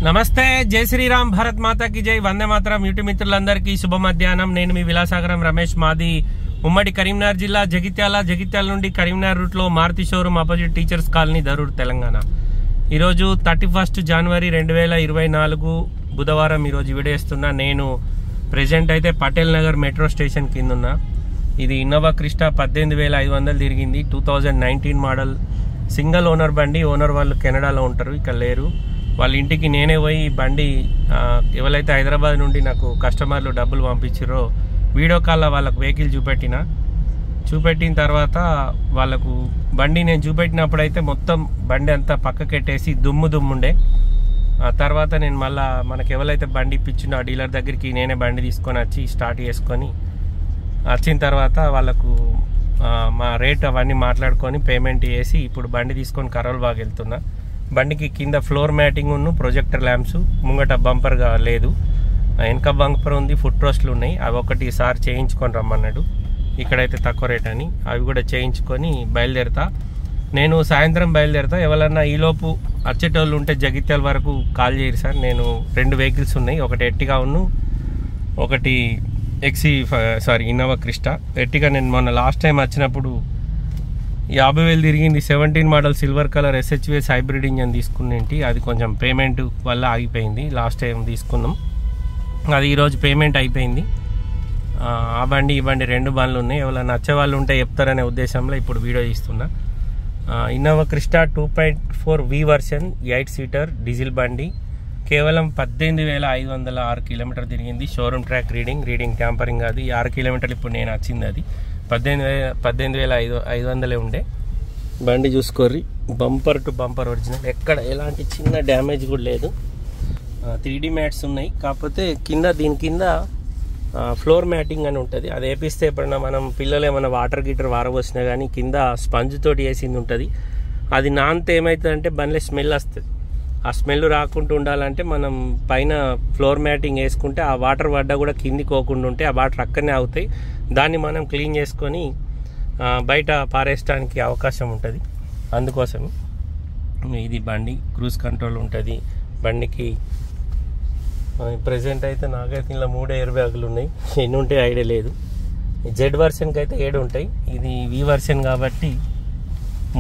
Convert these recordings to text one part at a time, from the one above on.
నమస్తే, జై శ్రీరామ్, భారత్ మాతాకి జై, వందే మాతరం. యూటి మిత్రులందరికీ శుభ మధ్యాహ్నం. నేను మీ విలాసాగరం రమేష్. మాది ఉమ్మడి కరీంనగర్ జిల్లా, జగిత్యాల నుండి కరీంనగర్ రూట్లో Maruti showroom opposite teachers colony, Darur, Telangana. ఈరోజు 31 జనవరి 2024 బుధవారం. ఈరోజు వీడియో ఇస్తున్నా. నేను ప్రెజెంట్ అయితే పటేల్ నగర్ మెట్రో స్టేషన్ కింద ఉన్నా. ఇది ఇన్నోవా క్రిస్టా 18,500 తిరిగింది. 2019 మోడల్, సింగిల్ ఓనర్ బండి. ఓనర్ వాళ్ళు కెనడాలో ఉంటారు, ఇక్కడ లేరు. వాళ్ళ ఇంటికి నేనే పోయి బండి, ఎవరైతే హైదరాబాద్ నుండి నాకు కస్టమర్లు డబ్బులు పంపించారో వీడియో కాల్లో వాళ్ళకు వెహికల్ చూపెట్టిన తర్వాత వాళ్ళకు బండి నేను చూపెట్టినప్పుడైతే మొత్తం బండి అంతా పక్కకెట్టేసి దుమ్ముండే. ఆ తర్వాత నేను మళ్ళీ మనకు ఎవరైతే బండి ఇప్పించిండో ఆ డీలర్ దగ్గరికి నేనే బండి తీసుకొని వచ్చి స్టార్ట్ చేసుకొని వచ్చిన తర్వాత వాళ్ళకు మా రేట్ అవన్నీ మాట్లాడుకొని పేమెంట్ చేసి ఇప్పుడు బండి తీసుకొని కరోల్బాగ్ వెళ్తున్నా. బండికి కింద ఫ్లోర్ మ్యాటింగ్ ఉన్న ప్రొజెక్టర్ ల్యాంప్స్, ముంగట బంపర్గా లేదు, వెనక బంపర్ ఉంది, ఫుట్ రోస్ట్లు ఉన్నాయి. అవి ఒకటి సార్ చేయించుకొని రమ్మన్నాడు. ఇక్కడైతే తక్కువ రేట్ అని అవి కూడా చేయించుకొని బయలుదేరుతా. నేను సాయంత్రం బయలుదేరుతా. ఎవరన్నా ఈలోపు వచ్చేటోళ్ళు ఉంటే జగిత్యాల వరకు కాల్ చేయరు సార్. నేను 2 వెహికల్స్ ఉన్నాయి, ఒకటి ఎర్టిగా ఒకటి ఇన్నోవా క్రిస్టా. ఎర్టిగా నేను మొన్న లాస్ట్ టైం వచ్చినప్పుడు 50,000 తిరిగింది. 17 model silver colour SHVS hybrid engine తీసుకునేంటి. అది కొంచెం పేమెంట్ వల్ల ఆగిపోయింది. లాస్ట్ టైం తీసుకున్నాం, అది ఈరోజు పేమెంట్ అయిపోయింది. ఆ బండి ఈ బండి 2 బండ్లు ఉన్నాయి. ఎవరైనా నచ్చే వాళ్ళు ఉంటే చెప్తారనే ఉద్దేశంలో ఇప్పుడు వీడియో ఇస్తున్నా. Innova Crysta 2.4 V version, 8 seater diesel బండి. కేవలం 18,506 కిలోమీటర్ తిరిగింది. Showroom track reading tampering. అది 6 కిలోమీటర్లు ఇప్పుడు నేను వచ్చింది. అది 18,500 ఉండే. బండి చూసుకోర్రి, బంపర్ టు బంపర్ ఒరిజినల్, ఎక్కడ ఎలాంటి చిన్న డ్యామేజ్ కూడా లేదు. 3D మ్యాట్స్ ఉన్నాయి, కాకపోతే దీని కింద ఫ్లోర్ మ్యాటింగ్ అని ఉంటుంది. అది వేపిస్తే ఎప్పుడన్నా మనం పిల్లలు ఏమైనా వాటర్ గీటర్ వారబోసినా కానీ కింద స్పంజ్ తోటి వేసింది ఉంటుంది. అది నాంతే ఏమవుతుందంటే బండ్లో స్మెల్ వస్తుంది. ఆ స్మెల్ రాకుండా ఉండాలంటే మనం పైన ఫ్లోర్ మ్యాటింగ్ వేసుకుంటే ఆ వాటర్ పడ్డా కూడా కిందికి పోకుండా ఉంటే ఆ వాటర్ అక్కడనే అవుతాయి. దాన్ని మనం క్లీన్ చేసుకొని బయట పారేయడానికి అవకాశం ఉంటుంది. అందుకోసం ఇది బండి క్రూజ్ కంట్రోల్ ఉంటుంది బండికి. ప్రజెంట్ అయితే నాకైతే ఇలా 3 ఎయిర్ బ్యాగులు ఉన్నాయి. ఎన్ని ఉంటాయి ఐడియా లేదు. జెడ్ వర్షన్కి అయితే 7 ఉంటాయి. ఇది V వర్షన్ కాబట్టి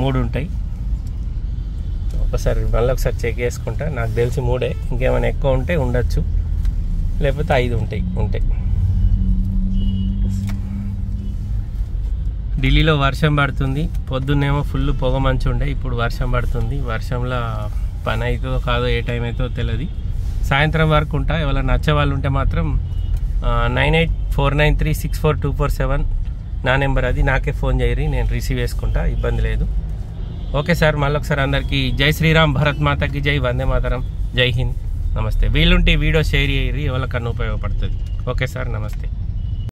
3 ఉంటాయి. మళ్ళీ ఒకసారి చెక్ చేసుకుంటా. నాకు తెలిసి 3. ఇంకేమైనా ఎక్కువ ఉంటే ఉండొచ్చు, లేకపోతే 5 ఉంటాయి. ఢిల్లీలో వర్షం పడుతుంది. పొద్దున్నేమో ఫుల్ పొగ మంచు ఉండే, ఇప్పుడు వర్షం పడుతుంది. వర్షంలో పని అవుతుందో కాదో, ఏ టైం అవుతుందో తెలియదు. సాయంత్రం వరకు ఉంటా. ఎవరైనా నచ్చే వాళ్ళు ఉంటే మాత్రం 9849364247 నా నెంబర్. అది నాకే ఫోన్ చేయరి, నేను రిసీవ్ చేసుకుంటా, ఇబ్బంది లేదు. ఓకే సార్, మళ్ళొకసారి అందరికీ జై శ్రీరామ్, భారత్ మాతాకి జై, వందే మాతరం, జై హింద్, నమస్తే. వీళ్ళుంటే వీడియో షేర్ చేయరి, ఎవరికన్నా ఉపయోగపడుతుంది. ఓకే సార్, నమస్తే.